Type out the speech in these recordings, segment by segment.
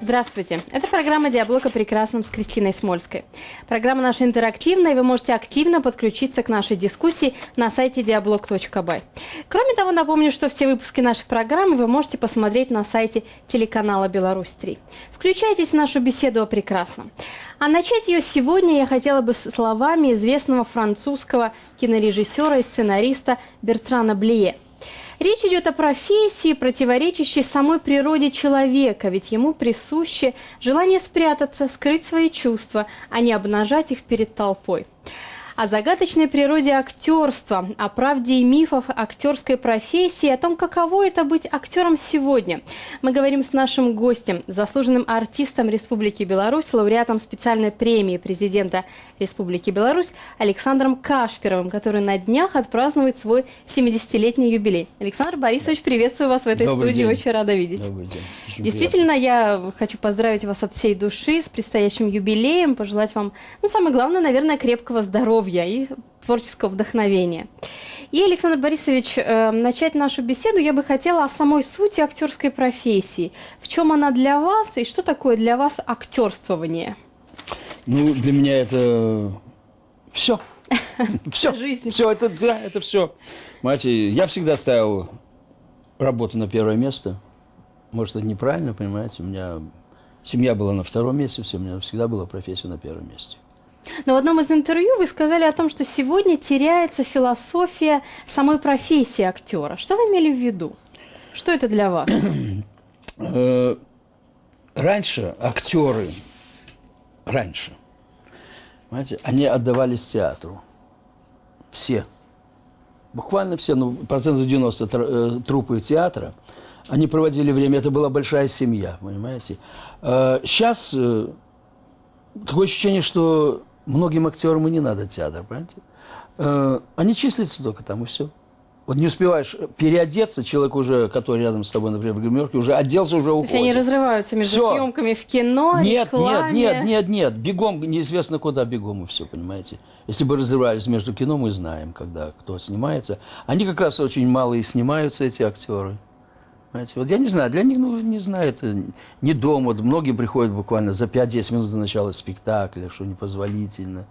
Здравствуйте! Это программа «Диалог о прекрасном» с Кристиной Смольской. Программа наша интерактивная, и вы можете активно подключиться к нашей дискуссии на сайте dialog.by. Кроме того, напомню, что все выпуски нашей программы вы можете посмотреть на сайте телеканала «Беларусь-3». Включайтесь в нашу беседу о прекрасном. А начать ее сегодня я хотела бы словами известного французского кинорежиссера и сценариста Бертрана Блие. Речь идет о профессии, противоречащей самой природе человека, ведь ему присуще желание спрятаться, скрыть свои чувства, а не обнажать их перед толпой. О загадочной природе актерства, о правде и мифах актерской профессии, о том, каково это быть актером сегодня. Мы говорим с нашим гостем, заслуженным артистом Республики Беларусь, лауреатом специальной премии президента Республики Беларусь Александром Кашпировым, который на днях отпразднует свой 70-летний юбилей. Александр Борисович, приветствую вас в этой студии, очень рада видеть. Добрый день. Действительно, я хочу поздравить вас от всей души с предстоящим юбилеем, пожелать вам, самое главное, наверное, крепкого здоровья и творческого вдохновения. И, Александр Борисович, начать нашу беседу я бы хотела о самой сути актерской профессии. В чем она для вас и что такое для вас актерствование? Ну, для меня это все. Все. Жизнь. Все, это все. Понимаете, я всегда ставил работу на первое место. Может, это неправильно, понимаете, у меня семья была на втором месте, у меня всегда была профессия на первом месте. Но в одном из интервью вы сказали о том, что сегодня теряется философия самой профессии актера. Что вы имели в виду? Что это для вас? Раньше актеры, понимаете, они отдавались театру. Все. Буквально все, процентов 90 труппы театра, они проводили время, это была большая семья, понимаете. Сейчас такое ощущение, что многим актерам и не надо театр, понимаете? Они числятся только там, и все. Вот не успеваешь переодеться, человек уже, который рядом с тобой, например, в гримерке, уже оделся, уже уходит. То есть они разрываются между съемками в кино, рекламе? Нет, бегом, неизвестно куда бегом, и все, понимаете? Если бы разрывались между кино, мы знаем, когда кто снимается. Они как раз очень мало и снимаются, эти актеры. Понимаете? Вот я не знаю, для них, не знаю, это не дом. Вот многие приходят буквально за 5-10 минут до начала спектакля, что непозволительно.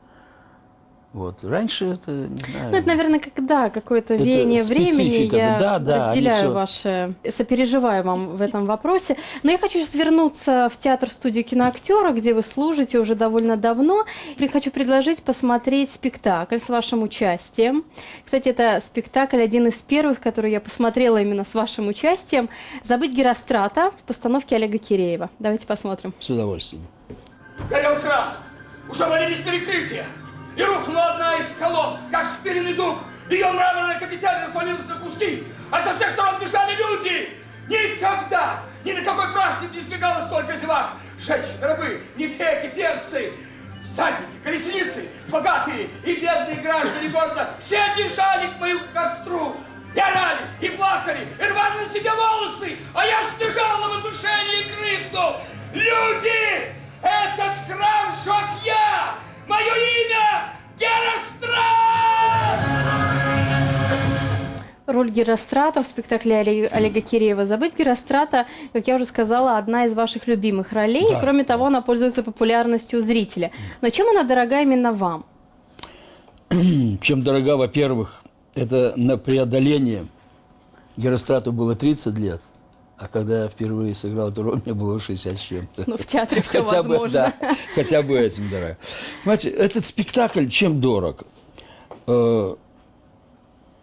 Вот. Раньше это, не знаю... это, наверное, когда какое-то веяние времени, я разделяю ваше... сопереживаю вам в этом вопросе. Но я хочу сейчас вернуться в театр-студию киноактера, где вы служите уже довольно давно. И хочу предложить посмотреть спектакль с вашим участием. Кстати, это спектакль один из первых, который я посмотрела именно с вашим участием. «Забыть Герострата» в постановке Олега Киреева. Давайте посмотрим. С удовольствием. Горел храм, уже валились перекрытия. И рухнула одна из колонн, как шпиленный дуб. Ее мраморная капитель развалилась на куски, а со всех сторон бежали люди. Никогда ни на какой праздник не сбегало столько зевак. Женщины, рабы, нетеки, персы, всадники, колесницы, богатые и бедные граждане города. Все бежали к моему костру. И орали, и плакали, и рвали на себе волосы. А я сбежал на возвышение и крикнул: люди, этот храм сжег я! Мое имя Герострат! Роль Герострата в спектакле Олега Киреева «Забыть Герострата», как я уже сказала, одна из ваших любимых ролей. Да. И, кроме того, она пользуется популярностью у зрителя. Но чем она дорога именно вам? Чем дорога, во-первых, это на преодоление. Герострату было 30 лет. А когда я впервые сыграл эту роль, мне было 60 с чем-то. Ну, в театре все возможно. Да, хотя бы этим дорого. Понимаете, этот спектакль чем дорог?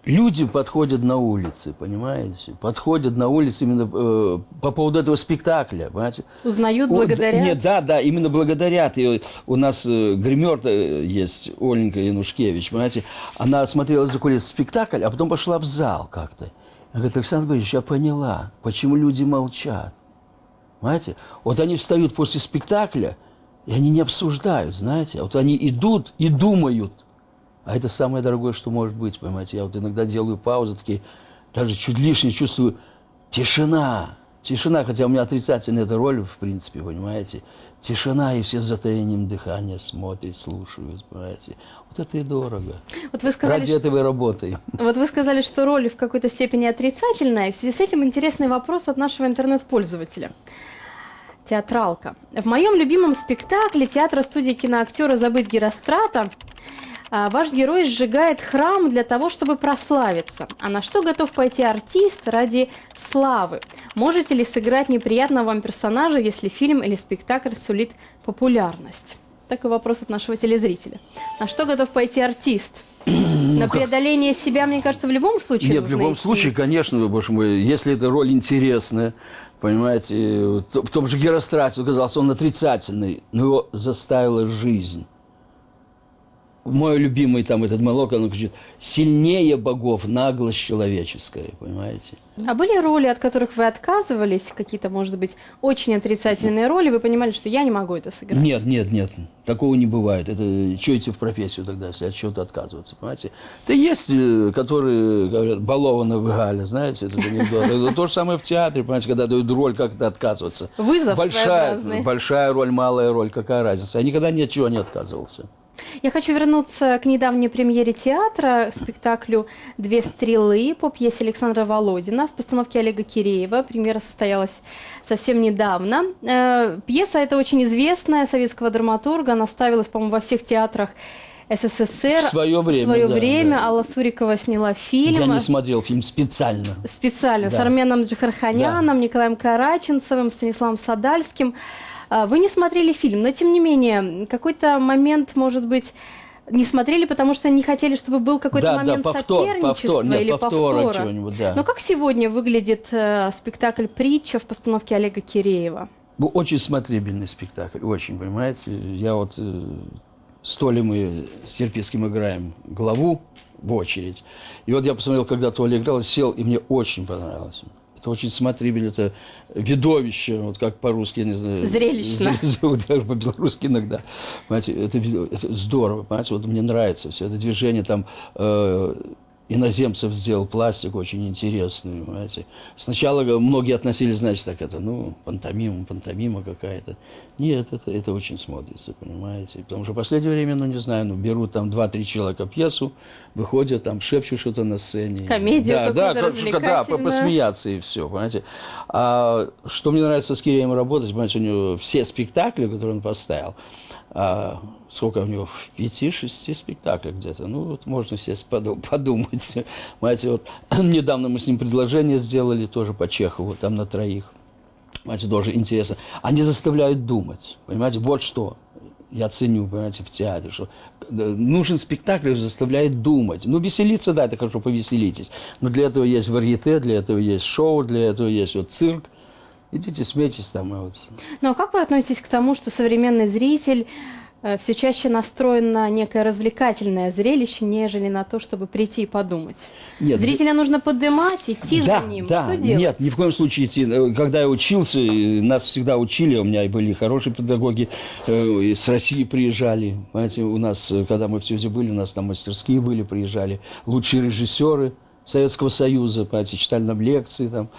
Люди подходят на улице, понимаете? Подходят на улице именно по поводу этого спектакля, понимаете? Узнают, благодарят? Нет, да, именно благодарят. И у нас гример есть, Оленька Янушкевич, понимаете? Она смотрела за кулис спектакль, а потом пошла в зал как-то. Она говорит: Александр Борисович, я поняла, почему люди молчат. Понимаете? Вот они встают после спектакля, и они не обсуждают, знаете. Вот они идут и думают. А это самое дорогое, что может быть, понимаете. Я вот иногда делаю паузы, такие, даже чуть лишнее чувствую. Тишина. Тишина, хотя у меня отрицательная эта роль, в принципе, понимаете. Тишина, и все с затаением дыхания смотрят, слушают, понимаете. Вот это и дорого. Вот вы сказали, ради этого и работаем. Вот вы сказали, что роль в какой-то степени отрицательная. И в связи с этим интересный вопрос от нашего интернет-пользователя. театралка. В моем любимом спектакле театра студии киноактера «Забыть Герострата» ваш герой сжигает храм для того, чтобы прославиться. А на что готов пойти артист ради славы? Можете ли сыграть неприятного вам персонажа, если фильм или спектакль сулит популярность? Такой вопрос от нашего телезрителя. На что готов пойти артист? На преодоление себя, мне кажется, в любом случае Нет, в нужно любом идти. случае, конечно, боже мой, если эта роль интересная, понимаете, в том же Герострате оказался он отрицательный, но его заставила жизнь. Мой любимый там этот монолог, он кричит: «Сильнее богов наглость человеческая», понимаете? А были роли, от которых вы отказывались, какие-то, может быть, очень отрицательные роли, вы понимали, что я не могу это сыграть? Нет, такого не бывает. Это что идти в профессию тогда, если от чего-то отказываться, понимаете? Да есть, которые говорят: «Балована вы, Галя», знаете, это анекдот. Это то же самое в театре, понимаете, когда дают роль, как-то отказываться. Вызов своеобразный. Большая роль, малая роль, какая разница? Я никогда ни от чего не отказывался. Я хочу вернуться к недавней премьере театра, к спектаклю «Две стрелы» по пьесе Александра Володина в постановке Олега Киреева. Премьера состоялась совсем недавно. Пьеса эта очень известная, советского драматурга. Она ставилась, по-моему, во всех театрах СССР. В свое время, да. Алла Сурикова сняла фильм. Я не смотрел фильм специально. Специально, да. с Арменом Джигарханяном, да. Николаем Караченцевым, Станиславом Садальским. Вы не смотрели фильм, но тем не менее, какой-то момент, может быть, не смотрели, потому что не хотели, чтобы был какой-то момент соперничества или повтора. Чего-нибудь, да. Но как сегодня выглядит спектакль «Притча» в постановке Олега Киреева? Очень смотрибельный спектакль, очень, понимаете. Я вот с Толей мы с Терпицким играем главу в очередь. И вот я посмотрел, когда Толя играл, сел, и мне очень понравилось. Это очень смотрибельно, это видовище, вот как по-русски, я не знаю. Зрелищно. Даже по-белорусски иногда. Понимаете, это здорово, понимаете, вот мне нравится все это движение, там иноземцев сделал пластик очень интересный, понимаете. Сначала многие относились, значит, так это, пантомима какая-то. Нет, это очень смотрится, понимаете. Потому что в последнее время, не знаю, берут там 2-3 человека пьесу, выходят, там шепчут что-то на сцене. Комедию какую-то развлекательную. Посмеяться и все, понимаете. А что мне нравится с Киреевым работать, понимаете, у него все спектакли, которые он поставил, сколько у него, в 5-6 спектаклях где-то. Ну, вот можно себе подумать. Понимаете, вот недавно мы с ним предложение сделали тоже по Чехову, там на 3. Понимаете, тоже интересно. Они заставляют думать. Понимаете, вот что я ценю, понимаете, в театре, что нужен спектакль, заставляет думать. Ну, веселиться, да, это хорошо, повеселитесь. Но для этого есть варьете, для этого есть шоу, для этого есть вот цирк. Идите, смейтесь там. Вот. Ну, а как вы относитесь к тому, что современный зритель все чаще настроен на некое развлекательное зрелище, нежели на то, чтобы прийти и подумать? Нет, зрителя нужно поднимать, идти за ним. Да, что делать? Нет, ни в коем случае идти. Когда я учился, нас всегда учили, у меня и были хорошие педагоги, с России приезжали. Понимаете, у нас, когда мы в СЮЗе были, у нас там мастерские были, приезжали лучшие режиссеры Советского Союза, понимаете, читали нам лекции там,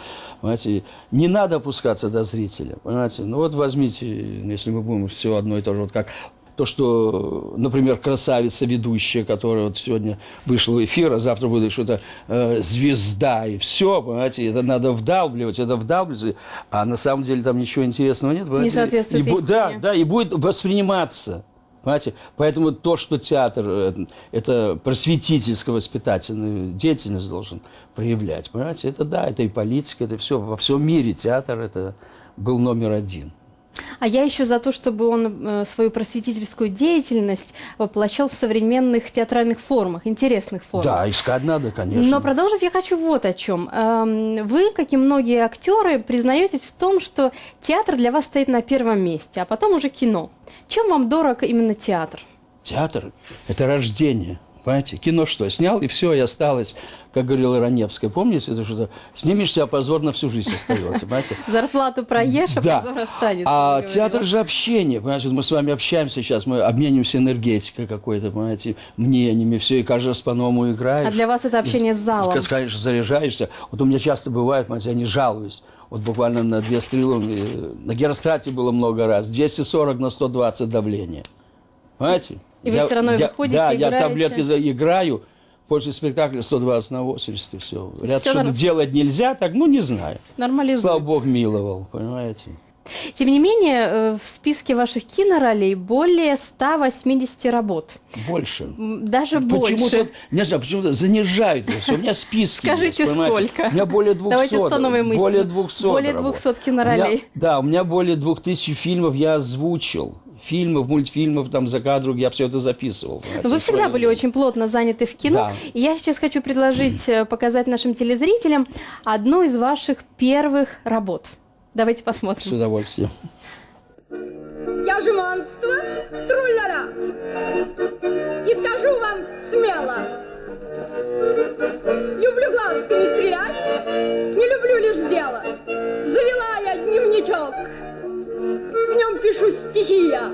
понимаете. Не надо опускаться до зрителя, понимаете. Ну вот возьмите, если мы будем все одно и то же, вот как то, что, например, красавица ведущая, которая вот сегодня вышла в эфир, а завтра будет что-то звезда, и все, понимаете, это надо вдалбливать, это вдалбливается, а на самом деле там ничего интересного нет, понимаете. Не соответствует истине. Да, и будет восприниматься. Понимаете? Поэтому то, что театр – это просветительско-воспитательную деятельность должен проявлять, понимаете, это да, это и политика, это все. Во всем мире театр – это был номер 1. А я еще за то, чтобы он свою просветительскую деятельность воплощал в современных театральных формах, интересных формах. Да, искать надо, конечно. Но продолжить я хочу вот о чем. Вы, как и многие актеры, признаетесь в том, что театр для вас стоит на первом месте, а потом уже кино. Чем вам дорог именно театр? Театр – это рождение. Понимаете, кино что, снял, и все, и осталось, как говорила Раневская. Помните, это что-то, снимешься, а позор на всю жизнь остается, понимаете? Зарплату проешь, а позор останется. А театр же общение, понимаете, мы с вами общаемся сейчас, мы обмениваемся энергетикой какой-то, понимаете, мнениями, все, и каждый раз по-новому играешь. А для вас это общение с залом? Конечно, заряжаешься. Вот у меня часто бывает, понимаете, я не жалуюсь. Вот буквально на 2 стрелы, на Герострате было много раз, 240 на 120 давление. Понимаете? И вы все равно выходите, да, играете? Я таблетки играю, после спектакля 120 на 80 и все. Говорят, что-то нормально. делать нельзя, так, не знаю. Нормализуется. Слава Богу, миловал, понимаете? Тем не менее, в списке ваших киноролей более 180 работ. Больше. Даже Почему-то, больше. не знаю, почему-то занижают это все. У меня списки Скажите, есть, понимаете? сколько? У меня более 200. Давайте с новой мыслью. Более 200. Более работ. 200 киноролей. У меня более 2000 фильмов я озвучил. Фильмов, мультфильмов, там за кадром я все это записывал. Но вы всегда были очень плотно заняты в кино. Да. И я сейчас хочу предложить показать нашим телезрителям одну из ваших первых работ. Давайте С посмотрим. удовольствием. Я же монстр, трулляра. И скажу вам смело. Люблю глазками стрелять, не люблю лишь дело. Завела я дневничок, в нем пишу стихи я.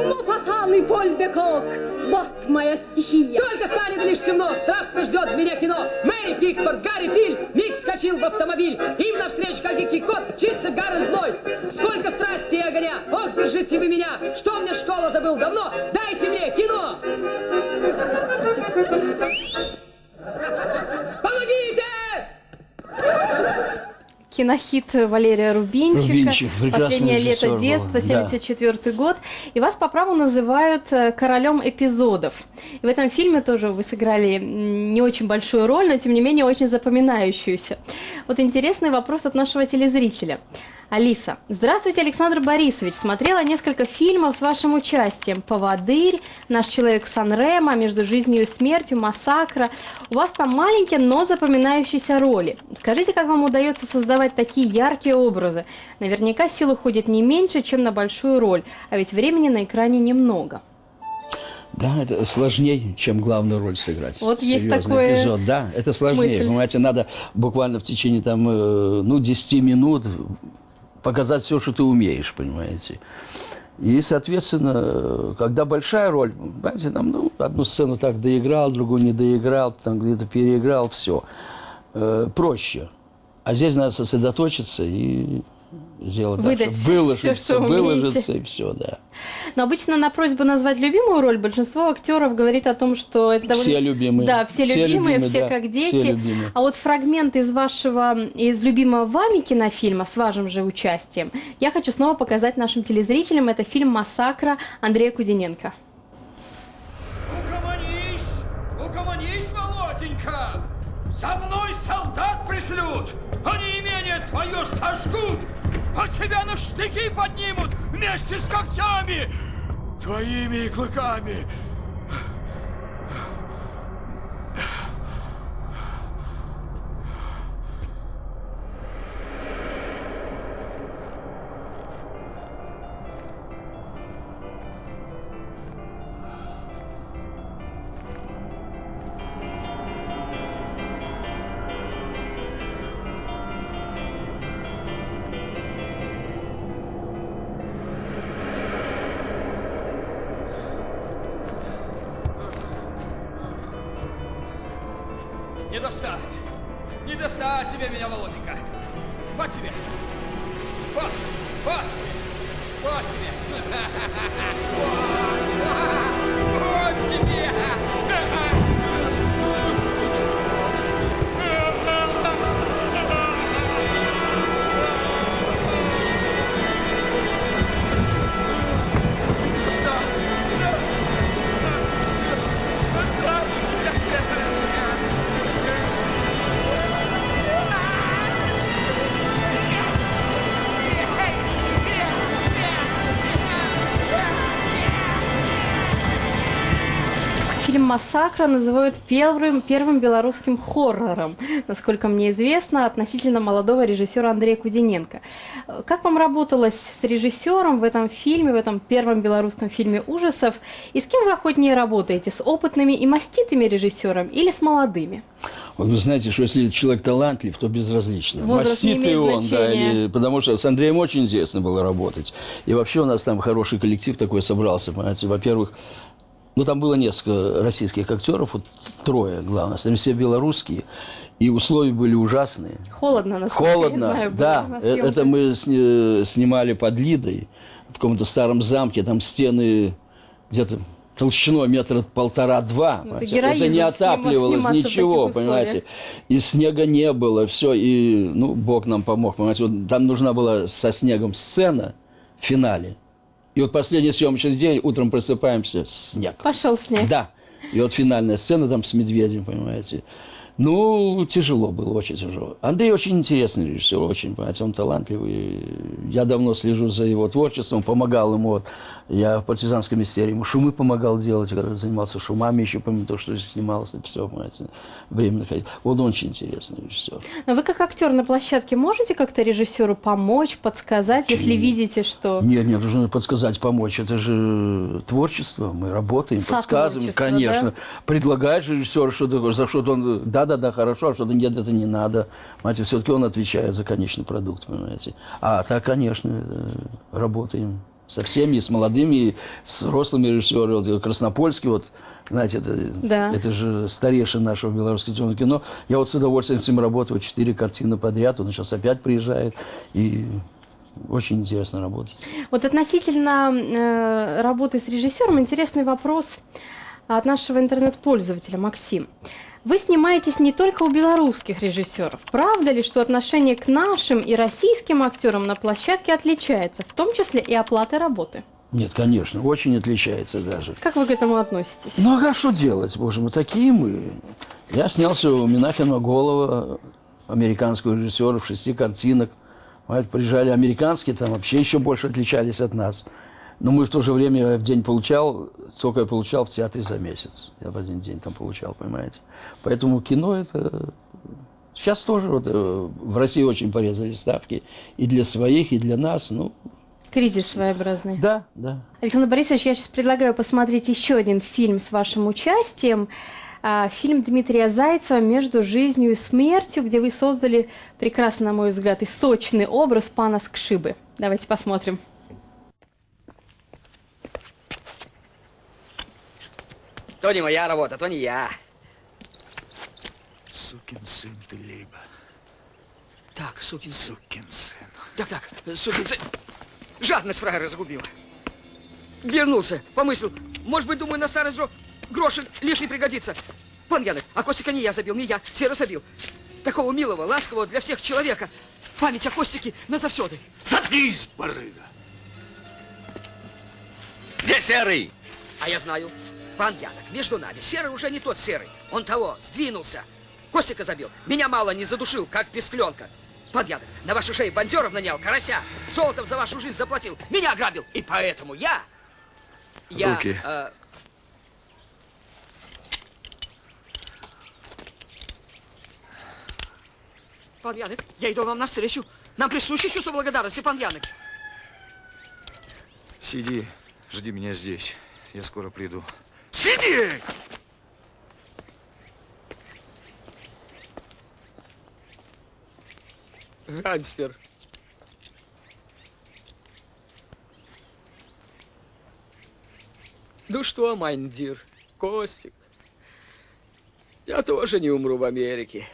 Мопассан и Поль де Кок, вот моя стихия. Только станет лишь темно, страстно ждет меня кино. Мэри Пикфорд, Гарри Пиль, миг вскочил в автомобиль. Им навстречу, как дикий кот, мчится Гарольд Ной. Сколько страсти и огня, ох, держите вы меня. Что мне школа забыл давно, дайте мне кино. Помогите! Кинохит Валерия Рубинчика. Рубинчик, прекрасный «Последнее режиссер лето был, детства», да. 74 год. И вас по праву называют королем эпизодов. И в этом фильме тоже вы сыграли не очень большую роль, но тем не менее очень запоминающуюся. Вот интересный вопрос от нашего телезрителя. Алиса. Здравствуйте, Александр Борисович. Смотрела несколько фильмов с вашим участием. «Поводырь», «Наш человек Сан-Ремо», «Между жизнью и смертью», «Массакра». У вас там маленькие, но запоминающиеся роли. Скажите, как вам удается создавать такие яркие образы? Наверняка сил уходит не меньше, чем на большую роль, а ведь времени на экране немного. Да, это сложнее, чем главную роль сыграть. Вот есть Серьезный такое эпизод. Да, это сложнее. мысль. Понимаете, надо буквально в течение там, 10 минут показать все, что ты умеешь, понимаете. И, соответственно, когда большая роль, понимаете, там, одну сцену так доиграл, другую не доиграл, там где-то переиграл, все. Проще. А здесь надо сосредоточиться и сделать Выдать так, всё, чтобы выложиться, что умеете. выложиться и все, да. Но обычно на просьбу назвать любимую роль большинство актеров говорит о том, что это довольно... Все любимые. Да, все любимые, все да, как дети. все любимые. А вот фрагмент из любимого вами кинофильма с вашим же участием я хочу снова показать нашим телезрителям. Это фильм «Массакра» Андрея Кудиненко. Угомонись, Володенька! За мной солдат пришлют! Они имение твое сожгут! А тебя на штыки поднимут вместе с когтями! Твоими клыками! Не достать! Не достать тебе меня, Володенька! Вот тебе! Вот! Вот тебе! Вот тебе! Вот тебе! Фильм «Массакра» называют первым белорусским хоррором, насколько мне известно, относительно молодого режиссера Андрея Кудиненко. Как вам работалось с режиссером в этом фильме, в этом первом белорусском фильме ужасов? И с кем вы охотнее работаете? С опытными и маститыми режиссерами или с молодыми? Вот вы знаете, что если человек талантлив, то безразлично. Возраст не Маститый имеет он, да, значения. потому что с Андреем очень интересно было работать. И вообще у нас там хороший коллектив такой собрался, понимаете. Во-первых, там было несколько российских актеров, вот трое, главное, они все белорусские, и условия были ужасные. Холодно, насколько я Холодно, знаю, было да. на съемках. Это мы снимали под Лидой, в каком-то старом замке, там стены где-то толщиной метра 1,5-2. Это героизм, это не отапливалось сниматься в ничего, таких понимаете. условиях. И снега не было, все. И, ну, Бог нам помог, понимаете. Вот там нужна была со снегом сцена в финале. И вот последний съемочный день, утром просыпаемся, снег. Пошел снег. Да. И вот финальная сцена там с медведем, понимаете. Ну, тяжело было, очень тяжело. Андрей очень интересный режиссер, очень, понимаете, он талантливый. Я давно слежу за его творчеством, помогал ему. Вот. Я в партизанской мистерии ему шумы помогал делать, когда занимался шумами еще, помимо того, что снимался, все, понимаете, время находил. Вот он очень интересный режиссер. Но вы как актер на площадке можете как-то режиссеру помочь, подсказать, если видите, что... Нет, нужно подсказать, помочь. Это же творчество, мы работаем, подсказываем, Сотворчество, конечно. да? Предлагает же режиссер что-то, за что-то он... Да, хорошо, а что-то нет, это не надо. Понимаете, все-таки он отвечает за конечный продукт, понимаете. А так, конечно, работаем со всеми, и с молодыми, и с взрослыми режиссерами. Вот Краснопольский, вот, знаете, это же старейший нашего белорусского телевизионного кино. Я вот с удовольствием с ним работаю, 4 картины подряд, он сейчас опять приезжает, и очень интересно работать. Вот относительно работы с режиссером интересный вопрос от нашего интернет-пользователя Максим. Вы снимаетесь не только у белорусских режиссеров. Правда ли, что отношение к нашим и российским актерам на площадке отличается, в том числе и оплата работы? Нет, конечно, очень отличается даже. Как вы к этому относитесь? Ну, а что делать, боже мой, такие мы. Я снялся у Менахема Голова, американского режиссера, в 6 картинах. Приезжали американские, там вообще еще больше отличались от нас. Но мы в то же время в день получал, сколько я получал в театре за месяц. Я в один день там получал, понимаете. Поэтому кино это... Сейчас тоже вот, в России очень порезали ставки и для своих, и для нас. Ну, Кризис своеобразный. да. Александр Борисович, я сейчас предлагаю посмотреть еще один фильм с вашим участием. Фильм Дмитрия Зайцева «Между жизнью и смертью», где вы создали прекрасный, на мой взгляд, и сочный образ пана Скшибы. Давайте посмотрим. То не моя работа, то не я. Сукин сын ты, Лейба. Так, сукин. Сукин сын. Так, сукин сын. Жадность фраера загубила. Вернулся, помыслил. Может быть, думаю, на старость грошек лишний пригодится. Пан Янок, а Костика не я забил, не я, Серый забил. Такого милого, ласкового для всех человека. Память о Костике назавсёды. Заткнись, барыга! Где Серый? А я знаю. Пан Янок, между нами, Серый уже не тот Серый. Он того, сдвинулся. Костика забил. Меня мало не задушил, как пескленка. Пан Янок, на вашу шею бандеров нанял, карася. Золотом за вашу жизнь заплатил. Меня ограбил. И поэтому я... Руки. Пан Янок, я иду вам навстречу. Нам присуще чувство благодарности, пан Янок. Сиди, жди меня здесь. Я скоро приду. Сидеть! Гангстер. Ну что, майндир, Костик, я тоже не умру в Америке.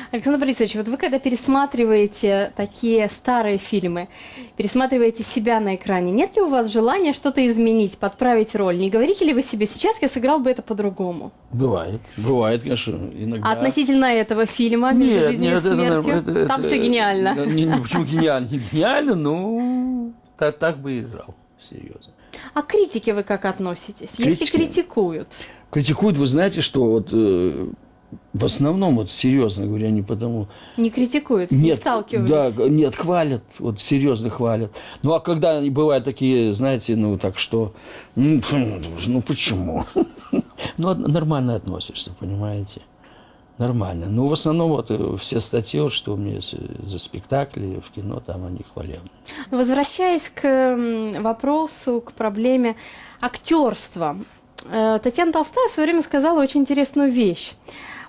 Александр Борисович, вот вы когда пересматриваете такие старые фильмы, пересматриваете себя на экране, нет ли у вас желания что-то изменить, подправить роль? Не говорите ли вы себе, сейчас я сыграл бы это по-другому? Бывает, конечно, иногда. А относительно этого фильма «Между жизнью и смертью», там все гениально. Почему гениально? Не гениально, ну, так бы и играл, серьезно. А к критике вы как относитесь? Если Критика? критикуют? Критикуют, вы знаете, что вот в основном, вот серьезно говоря, не потому... Не критикуют, не сталкивались? Да, нет, хвалят, вот серьезно хвалят. Ну, а когда бывают такие, знаете, ну, так что, ну почему? Ну, нормально относишься, понимаете? Нормально. Ну, в основном, вот все статьи, вот, что у меня есть за спектакли в кино, там они хвалебные. Возвращаясь к вопросу, к проблеме актерства, Татьяна Толстая в свое время сказала очень интересную вещь.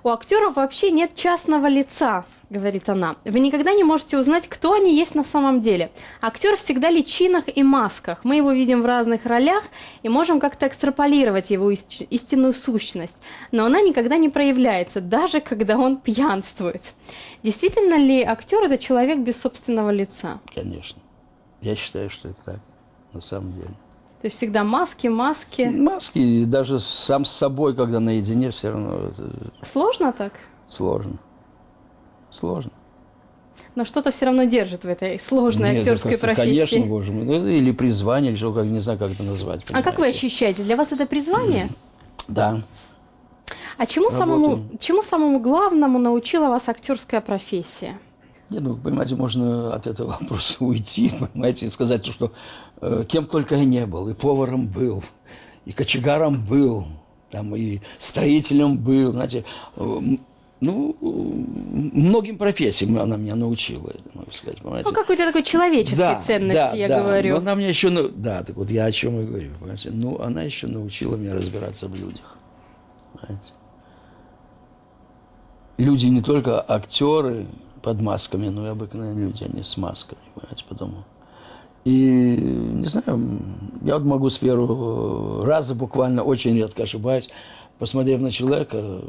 У актеров вообще нет частного лица, говорит она. Вы никогда не можете узнать, кто они есть на самом деле. Актер всегда в личинах и масках. Мы его видим в разных ролях и можем как-то экстраполировать его истинную сущность. Но она никогда не проявляется, даже когда он пьянствует. Действительно ли актер – это человек без собственного лица? Конечно. Я считаю, что это так. на самом деле. То есть всегда маски. Маски, и даже сам с собой, когда наедине, все равно это Сложно так? сложно. Сложно. Но что-то все равно держит в этой сложной Нет, актерской как-то, профессии. конечно, боже мой. Ну, или призвание, или что, как, не знаю, как это назвать. А как вы понимаете. ощущаете? Для вас это призвание? Да. А чему самому главному научила вас актерская профессия? Нет, ну, понимаете, можно от этого вопроса уйти, понимаете, и сказать, что кем только я не был, и поваром был, и кочегаром был, там, и строителем был, знаете, ну, многим профессиям она меня научила, можно сказать, понимаете. Ну, какой-то такой человеческой ценности, я говорю. Но она мне еще, да, так вот я о чем и говорю, понимаете. Ну, она еще научила меня разбираться в людях, понимаете. Люди не только актеры под масками, но и обыкновенные люди, они с масками, понимаете, потому. И, не знаю, я вот могу с первого раза, буквально очень редко ошибаюсь, посмотрев на человека,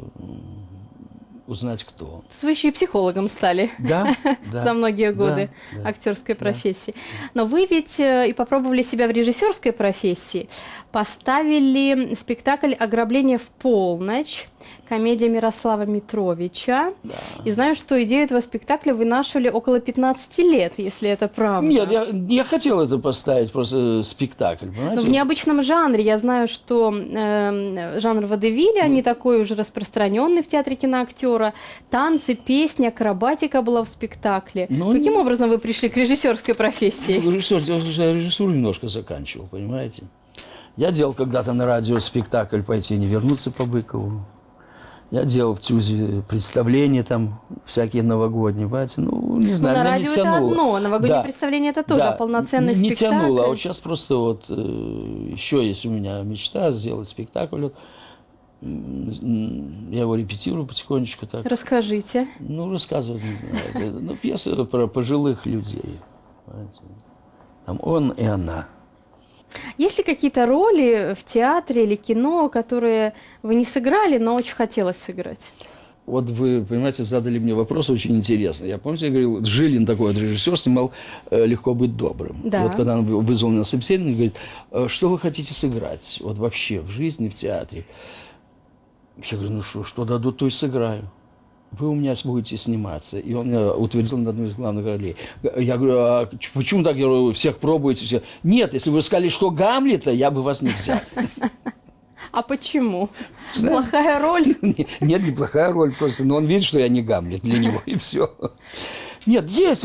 узнать, кто он. Вы еще и психологом стали Да, да. за многие годы да, актерской профессии. Но вы ведь и попробовали себя в режиссерской профессии. Поставили спектакль «Ограбление в полночь», комедия Мирослава Митровича. Да. И знаю, что идею этого спектакля вынашивали около 15 лет, если это правда. Нет, я хотел это поставить, просто спектакль, понимаете? Но в необычном жанре. Я знаю, что жанр водевиля, не такой уже распространенный в театре киноактера. Танцы, песни, акробатика была в спектакле. Ну, Каким образом вы пришли к режиссерской профессии? Я режиссуру немножко заканчивал, понимаете? Я делал когда-то на радио спектакль «Пойти и не вернуться» по Быкову. Я делал в ТЮЗе представления там всякие новогодние, понимаете? Ну, не знаю, на меня радио не тянуло. это одно, новогоднее Да. представление это тоже, Да. а полноценный не спектакль. тянуло, а вот сейчас просто вот еще есть у меня мечта сделать спектакль. Вот. Я его репетирую потихонечку так. Расскажите. Ну, рассказывать не знаю. Это, ну, пьеса про пожилых людей. Понимаете? Там он и она. Есть ли какие-то роли в театре или кино, которые вы не сыграли, но очень хотелось сыграть? Вот вы, понимаете, задали мне вопрос очень интересный. Я, помните, я говорил, Жилин такой вот режиссер снимал «Легко быть добрым». Да. И вот когда он вызвал меня на собеседование, говорит, что вы хотите сыграть вот вообще в жизни, в театре? Я говорю, ну что дадут, то и сыграю. Вы у меня будете сниматься. И он меня утвердил на одну из главных ролей. Я говорю, а почему так? Я говорю, всех пробуете, всех. Нет, если вы сказали, что Гамлета, я бы вас не взял. А почему? Плохая роль? Нет, неплохая роль просто. Но он видит, что я не Гамлет для него, и все. Нет, есть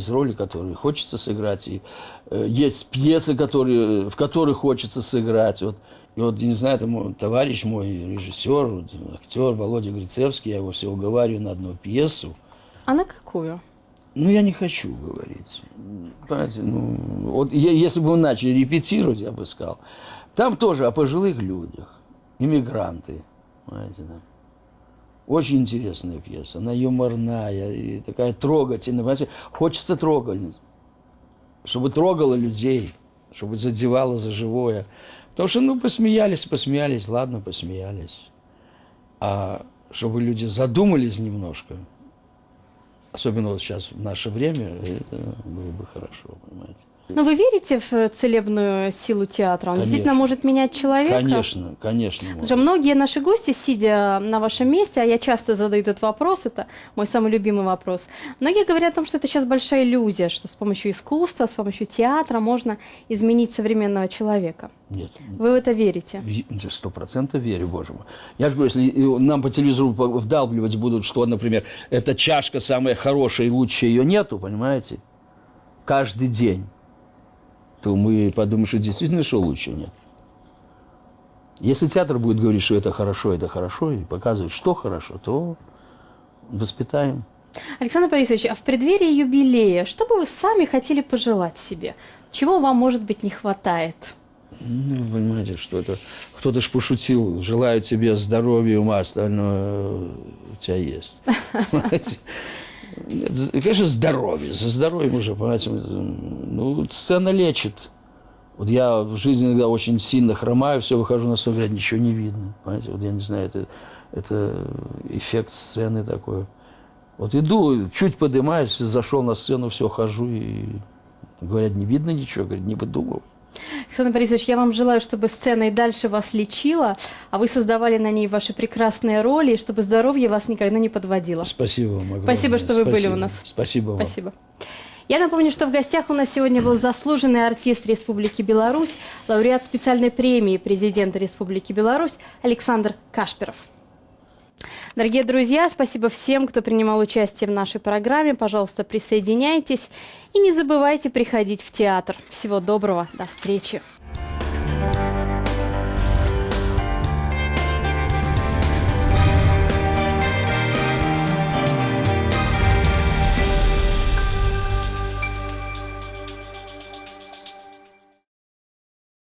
роли, которые хочется сыграть. И есть пьесы, в которых хочется сыграть. Вот. И вот, не знаю, там товарищ мой, режиссер, вот, актер Володя Грицевский, я его все уговариваю на одну пьесу. А на какую? Ну, я не хочу говорить. Понимаете, ну, вот если бы мы начали репетировать, я бы сказал. Там тоже о пожилых людях, иммигранты. Понимаете, да. Очень интересная пьеса. Она юморная и такая трогательная. Понимаете, хочется трогать. Чтобы трогало людей, чтобы задевало за живое. Потому что, ну, посмеялись, ладно, посмеялись. А чтобы люди задумались немножко, особенно вот сейчас в наше время, это было бы хорошо, понимаете. Но вы верите в целебную силу театра? Он Конечно. действительно может менять человека? Конечно, конечно. Потому что многие наши гости, сидя на вашем месте, а я часто задаю этот вопрос, это мой самый любимый вопрос, многие говорят о том, что это сейчас большая иллюзия, что с помощью искусства, с помощью театра можно изменить современного человека. Нет. Вы в это верите? 100% верю, боже мой. Я же говорю, если нам по телевизору вдалбливать будут, что, например, эта чашка самая хорошая и лучшая, ее нету, понимаете, каждый день, то мы подумаем, что действительно, что лучше нет. Если театр будет говорить, что это хорошо, и показывать, что хорошо, то воспитаем. Александр Борисович, а в преддверии юбилея, что бы вы сами хотели пожелать себе? Чего вам, может быть, не хватает? Ну, вы понимаете, что это... Кто-то ж пошутил, желаю тебе здоровья, ума, остальное у тебя есть. Конечно, здоровье. За здоровьем уже, понимаете, ну, сцена лечит. Вот я в жизни иногда очень сильно хромаю, все, выхожу на сцену, говорят, ничего не видно. Понимаете, вот я не знаю, это эффект сцены такой. Вот иду, чуть поднимаюсь, зашел на сцену, все, хожу и Говорят, не видно ничего, говорит, не выдумывай. Александр Борисович, я вам желаю, чтобы сцена и дальше вас лечила, а вы создавали на ней ваши прекрасные роли, и чтобы здоровье вас никогда не подводило. Спасибо вам огромное. Спасибо, что вы были Спасибо. у нас. Спасибо вам. Спасибо. Я напомню, что в гостях у нас сегодня был заслуженный артист Республики Беларусь, лауреат специальной премии президента Республики Беларусь Александр Кашпиров. Дорогие друзья, спасибо всем, кто принимал участие в нашей программе. Пожалуйста, присоединяйтесь и не забывайте приходить в театр. Всего доброго, до встречи.